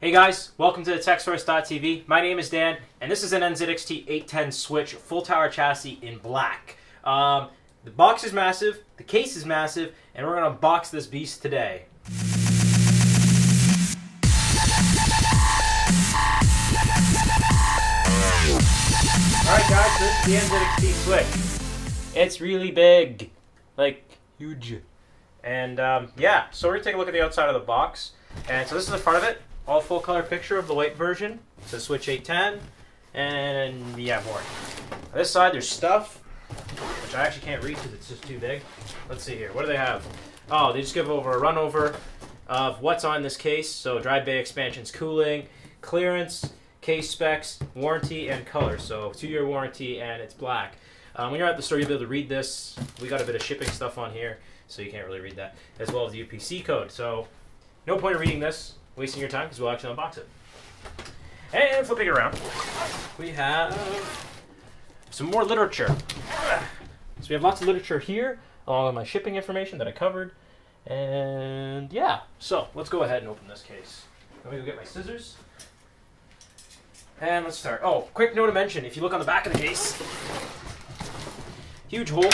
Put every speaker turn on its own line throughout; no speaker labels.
Hey guys, welcome to the TechSource.tv. My name is Dan, and this is an Nzxt 810 switch full tower chassis in black. The box is massive, the case is massive, and we're going to box this beast today. Alright guys, this is the Nzxt switch. It's really big, like huge. And yeah, so we're going to take a look at the outside of the box. And so this is the front of it. All full color picture of the white version. It says Switch 810, and yeah, more. On this side, there's stuff, which I actually can't read because it's just too big. Let's see here. What do they have? Oh, they just give over a run over of what's on this case. So dry bay expansions, cooling, clearance, case specs, warranty, and color. So 2-year warranty, and it's black. When you're at the store, you'll be able to read this. We got a bit of shipping stuff on here, so you can't really read that, as well as the UPC code. So no point in reading this, wasting your time, because we'll actually unbox it. And flipping it around, we have some more literature. So we have lots of literature here, along with my shipping information that I covered. And yeah, so let's go ahead and open this case. Let me go get my scissors. And let's start. Oh, quick note to mention, if you look on the back of the case, huge hole,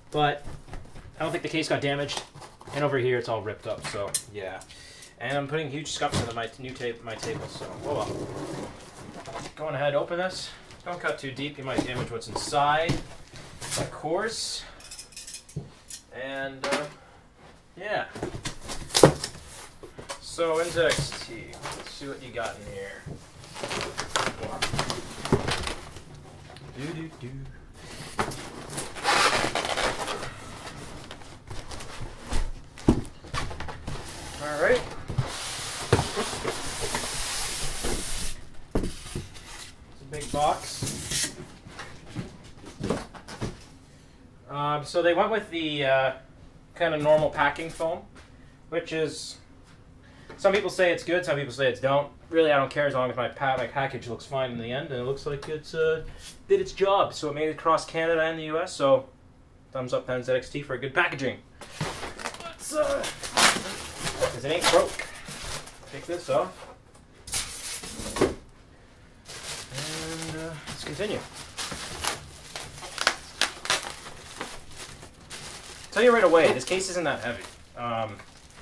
but I don't think the case got damaged. And over here, it's all ripped up, so yeah. And I'm putting huge scuffs into my table, so whoa, well. Going ahead, open this. Don't cut too deep, you might damage what's inside, of course. And yeah. So Nzxt, let's see what you got in here. Do. All right. It's a big box. So they went with the kind of normal packing foam, which is, some people say it's good, some people say it's don't. Really, I don't care as long as my package looks fine in the end, and it looks like it's did its job. So it made it across Canada and the US. So thumbs up to Nzxt for good packaging. Let's because it ain't broke. Take this off. And let's continue. Tell you right away, this case isn't that heavy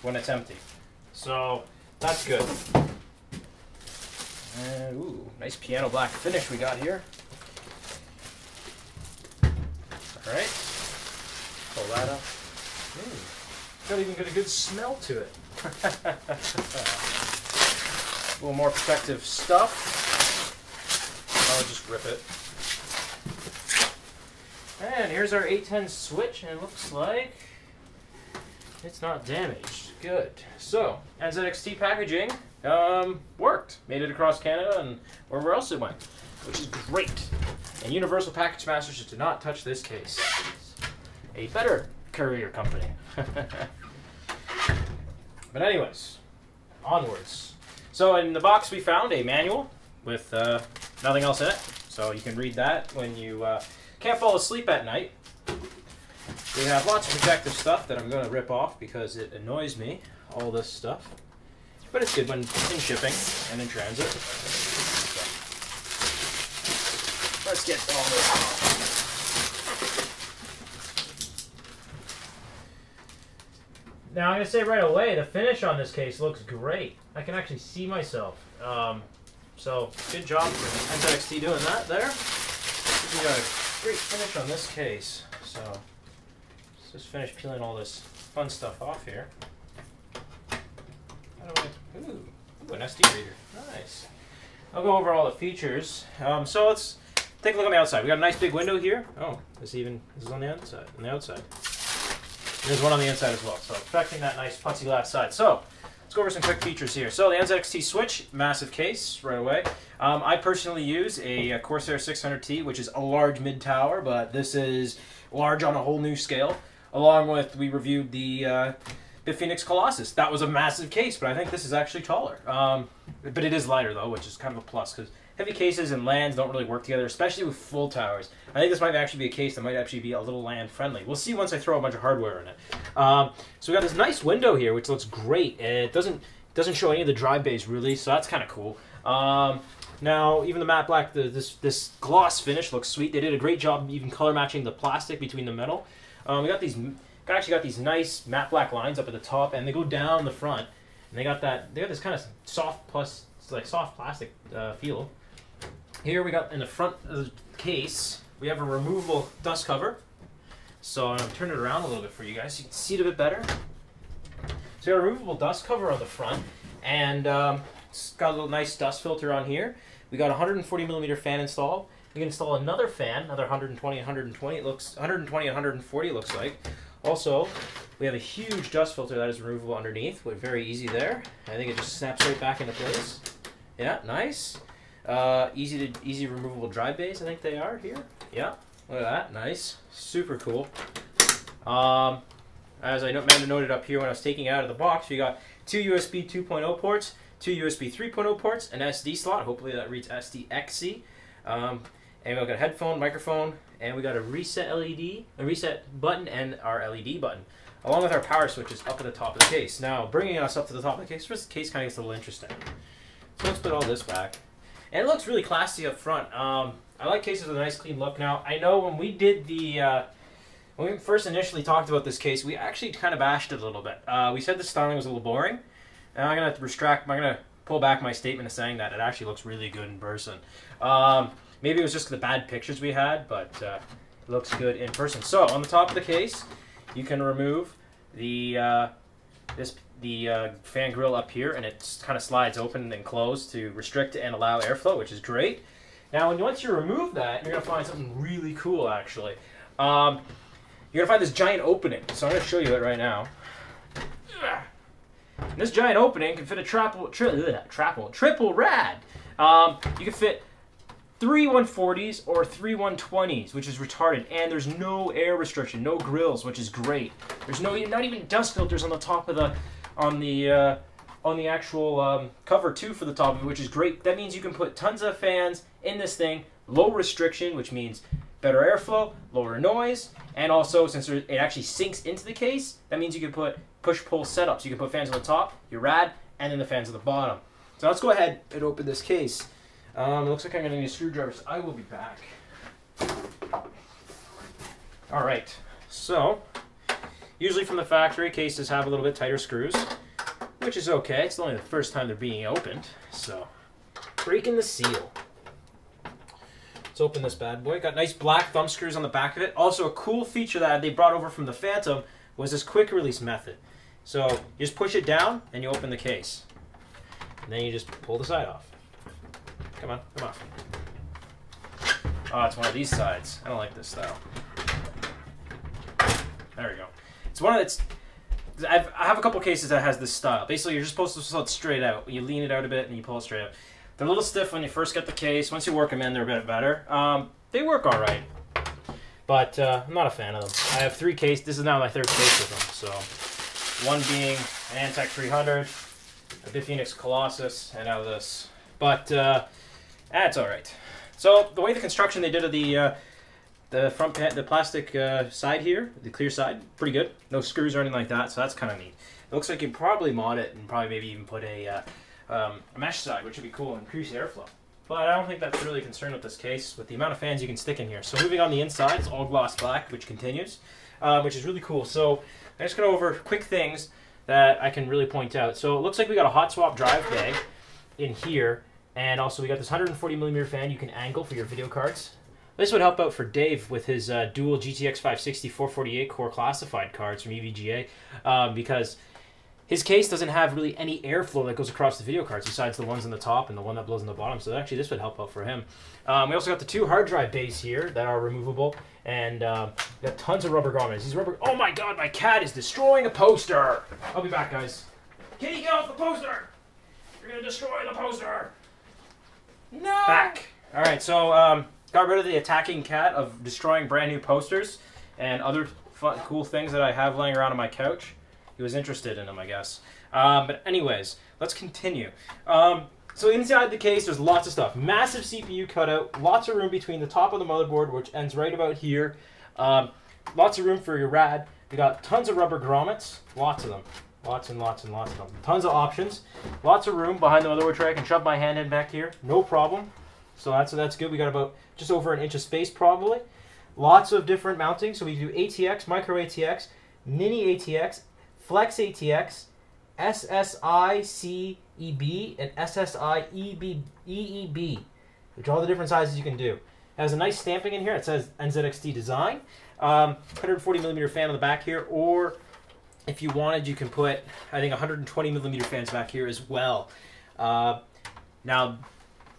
when it's empty. So that's good. And ooh, nice piano black finish we got here. Alright. Pull that up. Got even got a good smell to it. A little more protective stuff. I'll just rip it. And here's our 810 switch, and it looks like it's not damaged. Good. So, Nzxt packaging worked. Made it across Canada and wherever else it went, which is great. And Universal Package Masters do not touch this case. A better courier company. But anyways, onwards. So in the box we found a manual with nothing else in it. So you can read that when you can't fall asleep at night. We have lots of protective stuff that I'm going to rip off because it annoys me, all this stuff. But it's good when in shipping and in transit. So, let's get all this off. Now, I'm going to say right away, the finish on this case looks great. I can actually see myself. So, good job for Nzxt doing that there. We got a great finish on this case. So, let's just finish peeling all this fun stuff off here. Ooh, an SD reader. Nice. I'll go over all the features. So, let's take a look on the outside. We got a nice big window here. Oh, this is on the inside, on the outside. There's one on the inside as well, so affecting that nice putsy glass side. So, let's go over some quick features here. So, the Nzxt switch, massive case right away. I personally use a Corsair 600T, which is a large mid-tower, but this is large on a whole new scale. Along with, we reviewed the Phoenix Colossus. That was a massive case, but I think this is actually taller. But it is lighter, though, which is kind of a plus, because heavy cases and LANs don't really work together, especially with full towers. I think this might actually be a case that might actually be a little LAN friendly. We'll see once I throw a bunch of hardware in it. So we got this nice window here, which looks great. It doesn't Doesn't show any of the dry base really, so that's kind of cool. Now, even the matte black, this gloss finish looks sweet. They did a great job even color matching the plastic between the metal. We got these nice matte black lines up at the top, and they go down the front. And they got this kind of soft plastic feel. Here we got in the front of the case, we have a removable dust cover. So I'm going to turn it around a little bit for you guys so you can see it a bit better. So we got a removable dust cover on the front, and it's got a little nice dust filter on here. We got a 140mm fan installed. We can install another fan, another 120, 120. It looks 120, 140. It looks like. Also, we have a huge dust filter that is removable underneath. We're very easy there. I think it just snaps right back into place. Yeah, nice. Easy removable dry base. I think they are here. Yeah, look at that. Nice. Super cool. As I noted up here when I was taking it out of the box, we got 2 USB 2.0 ports, 2 USB 3.0 ports, an SD slot. Hopefully that reads SDXC. And we've got a headphone, microphone, and we got a reset button, and our LED button, along with our power switches up at the top of the case. Now, bringing us up to the top of the case, first the case kind of gets a little interesting. So let's put all this back. And it looks really classy up front. I like cases with a nice clean look. Now, I know when we did when we first initially talked about this case, we actually kind of bashed it a little bit. We said the styling was a little boring, and I'm gonna pull back my statement of saying that it actually looks really good in person. Maybe it was just the bad pictures we had, but it looks good in person. So on the top of the case, you can remove the fan grill up here, and it kind of slides open and closed to restrict and allow airflow, which is great. Now, once you remove that, you're gonna find something really cool. Actually, you're gonna find this giant opening. So I'm gonna show you it right now. And this giant opening can fit a triple rad. You can fit 3 140s or 3 120s, which is retarded, and there's no air restriction, no grills, which is great. There's not even dust filters on the top of on the actual cover too for the top of it, which is great. That means you can put tons of fans in this thing, low restriction, which means better airflow, lower noise, and also since it actually sinks into the case, that means you can put push-pull setups. You can put fans on the top, your rad, and then the fans at the bottom. So let's go ahead and open this case. It looks like I'm going to need a screwdriver, so I will be back. Alright, so usually from the factory, cases have a little bit tighter screws, which is okay. It's only the first time they're being opened, so breaking the seal. Let's open this bad boy. Got nice black thumb screws on the back of it. Also, a cool feature that they brought over from the Phantom was this quick release method. So you just push it down and you open the case. And then you just pull the side off. Come on, come on. Oh, it's one of these sides. I don't like this style. There we go. It's one of its. I have a couple cases that has this style. Basically, you're just supposed to pull it straight out. You lean it out a bit and you pull it straight out. They're a little stiff when you first get the case. Once you work them in, they're a bit better. They work all right, but I'm not a fan of them. I have 3 cases. This is now my 3rd case with them. So, one being an Antec 300, a Biphoenix Colossus, and now this. But it's all right. So the way the construction they did of the plastic side here, the clear side, pretty good. No screws or anything like that, so that's kind of neat. It looks like you could probably mod it and probably maybe even put a mesh side, which would be cool and increase airflow. But I don't think that's really a concern with this case, with the amount of fans you can stick in here. So moving on the inside, it's all gloss black, which continues, which is really cool. So I'm just going to go over quick things that I can really point out. So it looks like we got a hot swap drive bay in here, and also we got this 140mm fan you can angle for your video cards. This would help out for Dave with his dual GTX 560 448 core classified cards from EVGA, because his case doesn't have really any airflow that goes across the video cards besides the ones on the top and the one that blows on the bottom, so actually this would help out for him. We also got the 2 hard drive bays here that are removable, and we got tons of rubber grommets. These rubber. Oh my god, my cat is destroying a poster! I'll be back, guys. Kitty, get off the poster! You're gonna destroy the poster! No! Back. Alright, so got rid of the attacking cat of destroying brand new posters and other fun, cool things that I have laying around on my couch. He was interested in them, I guess. But anyways, let's continue. So inside the case, there's lots of stuff. Massive CPU cutout, lots of room between the top of the motherboard, which ends right about here. Lots of room for your rad. We got tons of rubber grommets, lots of them. Lots and lots and lots of them. Tons of options. Lots of room behind the motherboard tray. I can shove my hand in back here. No problem. So that's good. We got about just over an inch of space probably. Lots of different mounting. So we do ATX, micro ATX, mini ATX, flex ATX, SSI CEB, and SSI EEB, which are all the different sizes you can do. It has a nice stamping in here. It says Nzxt design. 140 millimeter fan on the back here, or if you wanted, you can put, I think, 120 millimeter fans back here as well. Now,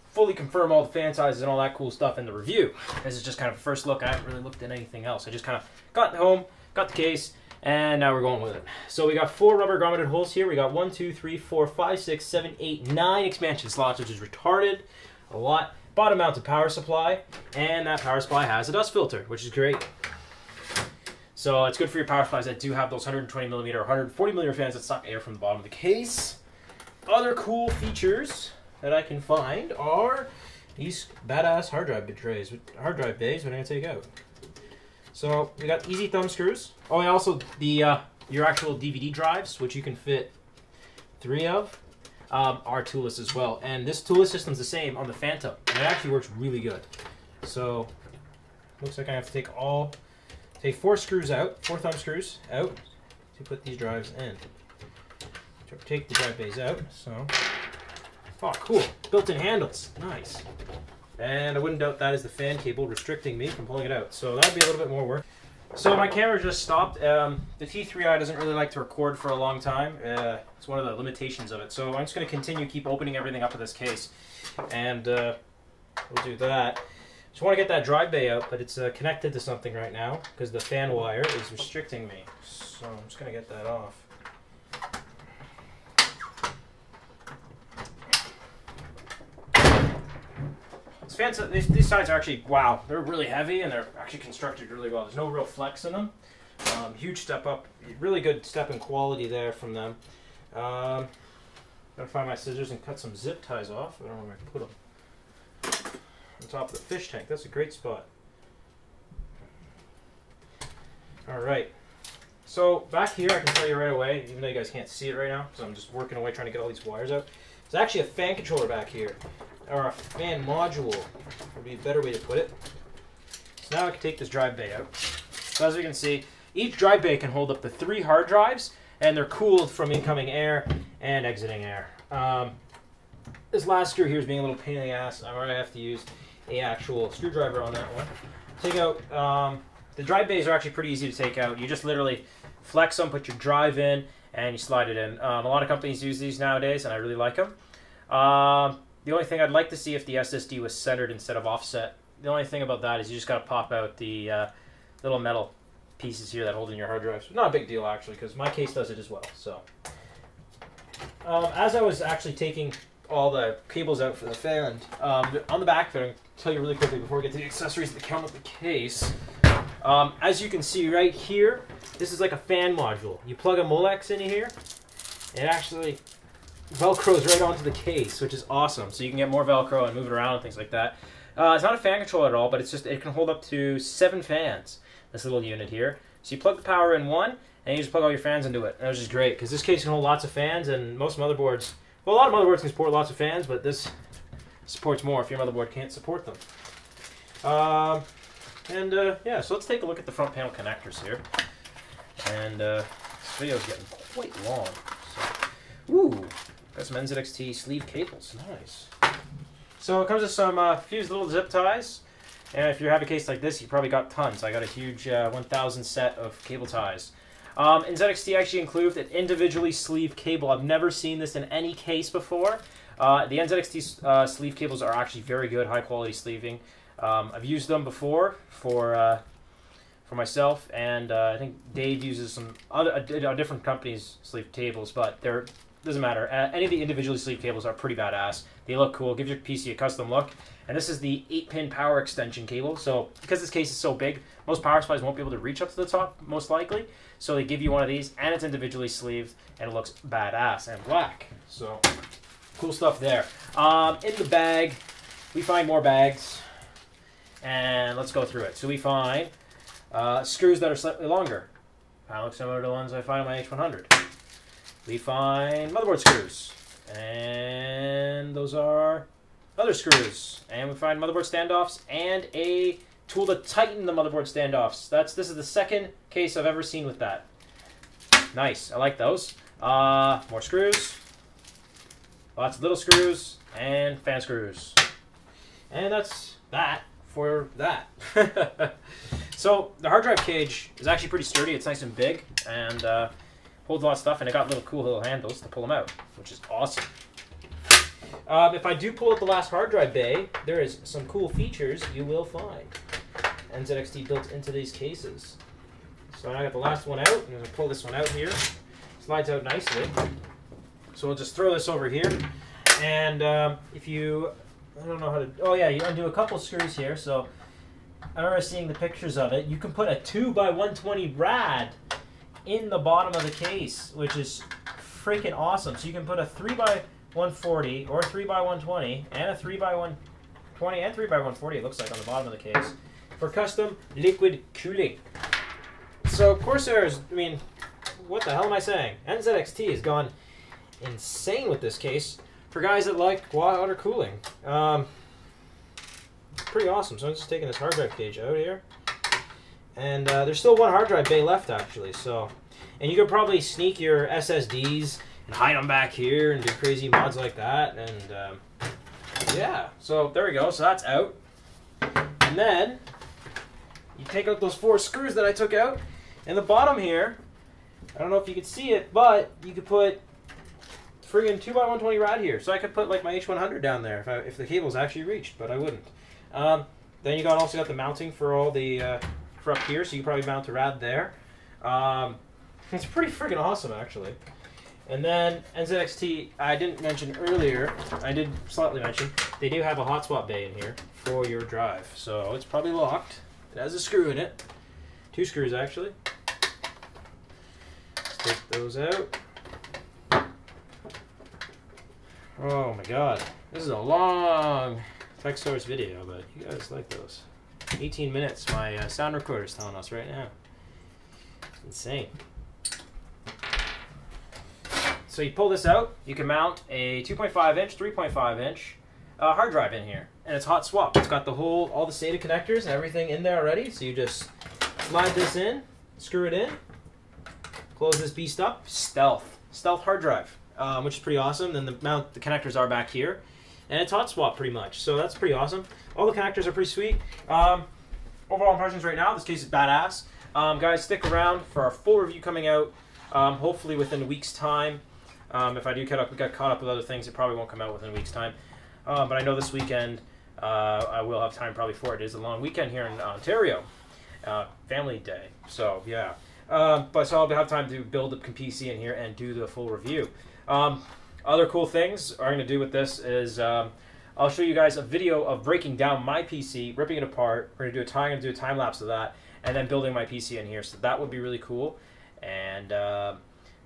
fully confirm all the fan sizes and all that cool stuff in the review. This is just kind of a first look. I haven't really looked at anything else. I just kind of got home, got the case, and now we're going with it. So we got 4 rubber grommeted holes here. We got 1, 2, 3, 4, 5, 6, 7, 8, 9 expansion slots, which is retarded a lot. Bottom mounted power supply, and that power supply has a dust filter, which is great. So it's good for your power supplies that do have those 120 millimeter or 140 millimeter fans that suck air from the bottom of the case. Other cool features that I can find are these badass hard drive bays, which I'm gonna take out. So we got easy thumb screws. Oh, and also the your actual DVD drives, which you can fit 3 of, are toolless as well. And this toolless system's the same on the Phantom, and it actually works really good. So looks like I have to take 4 screws out, 4 thumb screws out to put these drives in. Take the drive bays out. So, oh, cool! Built-in handles, nice. And I wouldn't doubt that is the fan cable restricting me from pulling it out. So that'd be a little bit more work. So my camera just stopped. The T3i doesn't really like to record for a long time. It's one of the limitations of it. So I'm just going to keep opening everything up in this case, and we'll do that. Just want to get that drive bay out, but it's connected to something right now because the fan wire is restricting me. So I'm just going to get that off. These sides are actually, wow, they're really heavy and they're actually constructed really well. There's no real flex in them. Huge step up, really good step in quality there from them. Gotta find my scissors and cut some zip ties off. I don't know where I put them. On top of the fish tank, that's a great spot. Alright, so back here I can tell you right away, even though you guys can't see it right now, so I'm just working away trying to get all these wires out. There's actually a fan controller back here, or a fan module, would be a better way to put it. So now I can take this drive bay out. So as you can see, each drive bay can hold up to 3 hard drives, and they're cooled from incoming air and exiting air. This last screw here is being a little pain in the ass. I already have to use a actual screwdriver on that one. Take out, the drive bays are actually pretty easy to take out. You just literally flex them, put your drive in, and you slide it in. A lot of companies use these nowadays, and I really like them. The only thing I'd like to see if the SSD was centered instead of offset. The only thing about that is you just got to pop out the little metal pieces here that hold in your hard drives. Not a big deal actually, because my case does it as well. So, as I was actually taking all the cables out for the fan, on the back there, I'll tell you really quickly before we get to the accessories that come with the case. As you can see right here, this is like a fan module. You plug a Molex in here, it actually Velcros right onto the case, which is awesome. So you can get more Velcro and move it around and things like that. It's not a fan controller at all, but it's just, it can hold up to 7 fans, this little unit here. So you plug the power in one, and you just plug all your fans into it. And which is great, because this case can hold lots of fans, and most motherboards, well, a lot of motherboards can support lots of fans, but this supports more if your motherboard can't support them. Yeah, so let's take a look at the front panel connectors here. And this video is getting quite long. So, ooh, got some Nzxt sleeve cables, nice. So it comes with some fused little zip ties. And if you have a case like this, you probably got tons. I got a huge 1,000 set of cable ties. Nzxt actually includes an individually sleeved cable. I've never seen this in any case before. The Nzxt sleeve cables are actually very good, high quality sleeving. I've used them before for myself, and I think Dave uses some other different companies' sleeve cables, but they're doesn't matter. Any of the individually sleeved cables are pretty badass. They look cool, give your PC a custom look. And this is the 8-pin power extension cable. So because this case is so big, most power supplies won't be able to reach up to the top, most likely. So they give you one of these, and it's individually sleeved, and it looks badass and black. So cool stuff there. In the bag, we find more bags, and let's go through it. So we find screws that are slightly longer. Kind of look similar to the ones I find on my H100. we find motherboard screws. And those are other screws. And we find motherboard standoffs and a tool to tighten the motherboard standoffs. This is the second case I've ever seen with that. Nice. I like those. More screws. Lots of little screws and fan screws. And that's that for that. So the hard drive cage is actually pretty sturdy. It's nice and big and holds a lot of stuff, and it got cool little handles to pull them out, which is awesome. If I do pull out the last hard drive bay, there is some cool features you will find. Nzxt built into these cases. So I got the last one out. I'm going to pull this one out here. Slides out nicely. So we'll just throw this over here. And if you, I don't know how to, oh yeah, you undo a couple screws here. So I remember seeing the pictures of it. You can put a 2x120 rad in the bottom of the case, which is freaking awesome. So you can put a 3x140 or 3x120 and a 3x120 and 3x140, it looks like, on the bottom of the case for custom liquid cooling. So Corsairs, I mean, what the hell am I saying? Nzxt has gone insane with this case for guys that like water cooling. Pretty awesome. So I'm just taking this hard drive cage out here. And there's still one hard drive bay left, actually. So, and you could probably sneak your SSDs and hide them back here and do crazy mods like that. And yeah, so there we go. So that's out. And then you take out those 4 screws that I took out. And the bottom here, I don't know if you can see it, but you could put friggin' 2x120 rad here. So I could put like my H100 down there if the cables actually reached, but I wouldn't. Then you also got the mounting for all the for up here, so you can probably mount a rad there. It's pretty friggin' awesome, actually. And then Nzxt, I didn't mention earlier, I did slightly mention, they do have a hot swap bay in here for your drive. So it's probably locked. It has a screw in it. 2 screws, actually. Let's take those out. Oh my god. This is a long tech source video, but you guys like those. 18 minutes, my sound recorder is telling us right now. It's insane. So you pull this out, you can mount a 2.5 inch, 3.5 inch hard drive in here. And it's hot swap. It's got all the SATA connectors and everything in there already. So you just slide this in, screw it in, close this beast up. Stealth hard drive, which is pretty awesome. Then the connectors are back here. And it's hot swap pretty much. So that's pretty awesome. All the connectors are pretty sweet. Overall impressions right now, this case is badass. Guys, stick around for our full review coming out, hopefully within a week's time. If I do get caught up with other things, it probably won't come out within a week's time. But I know this weekend I will have time probably for it. It is a long weekend here in Ontario. Family day. So, yeah. So I'll have time to build up a PC in here and do the full review. Other cool things I'm going to do with this is I'll show you guys a video of breaking down my PC, ripping it apart. We're going to do a time lapse of that, and then building my PC in here. So that would be really cool. And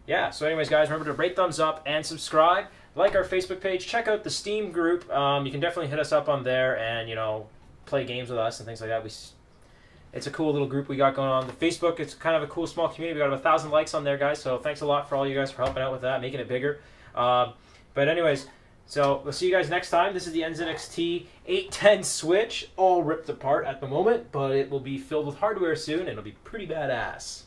yeah, so anyways, guys, remember to rate, thumbs up, and subscribe. Like our Facebook page. Check out the Steam group. You can definitely hit us up on there and, you know, play games with us and things like that. It's a cool little group we got going on. The Facebook, it's kind of a cool small community. We got about 1,000 likes on there, guys. So thanks a lot for all you guys for helping out with that, making it bigger. But anyways, so we'll see you guys next time. This is the Nzxt 810 Switch, all ripped apart at the moment, but it will be filled with hardware soon, and it'll be pretty badass.